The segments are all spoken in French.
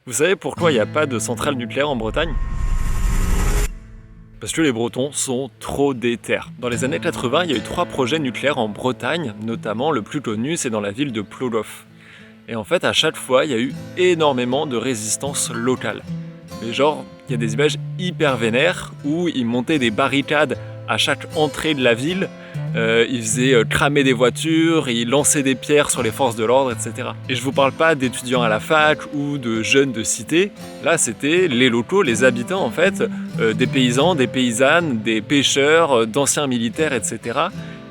Vous savez pourquoi il n'y a pas de centrale nucléaire en Bretagne? Parce que les Bretons sont trop déter. Dans les années 80, il y a eu 3 projets nucléaires en Bretagne, notamment le plus connu, c'est dans la ville de Plogoff. Et en fait, à chaque fois, il y a eu énormément de résistance locale. Mais genre, il y a des images hyper vénères où ils montaient des barricades à chaque entrée de la ville, ils faisaient cramer des voitures, ils lançaient des pierres sur les forces de l'ordre, etc. Et je vous parle pas d'étudiants à la fac ou de jeunes de cité, là c'était les locaux, les habitants en fait, des paysans, des paysannes, des pêcheurs, d'anciens militaires, etc.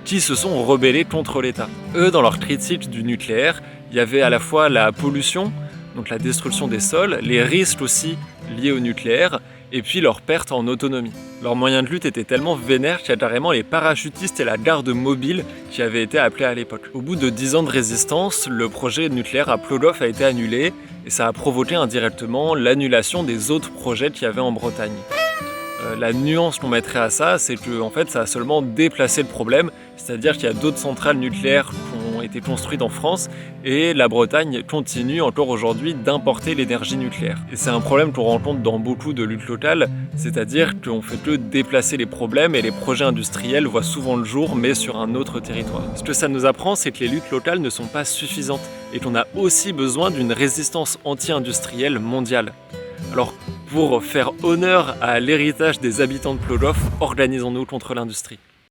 qui se sont rebellés contre l'État. Eux, dans leur critique du nucléaire, il y avait à la fois la pollution, donc la destruction des sols, les risques aussi liés au nucléaire, et puis leur perte en autonomie. Leurs moyens de lutte étaient tellement vénères qu'il y a carrément les parachutistes et la garde mobile qui avaient été appelés à l'époque. Au bout de 10 ans de résistance, le projet nucléaire à Plogoff a été annulé, et ça a provoqué indirectement l'annulation des autres projets qu'il y avait en Bretagne. La nuance qu'on mettrait à ça, c'est que en fait, ça a seulement déplacé le problème, c'est-à-dire qu'il y a d'autres centrales nucléaires qui ont été construites en France et la Bretagne continue encore aujourd'hui d'importer l'énergie nucléaire. Et c'est un problème qu'on rencontre dans beaucoup de luttes locales, c'est-à-dire qu'on fait que déplacer les problèmes et les projets industriels voient souvent le jour mais sur un autre territoire. Ce que ça nous apprend, c'est que les luttes locales ne sont pas suffisantes et qu'on a aussi besoin d'une résistance anti-industrielle mondiale. Alors, pour faire honneur à l'héritage des habitants de Plogoff, organisons-nous contre l'industrie.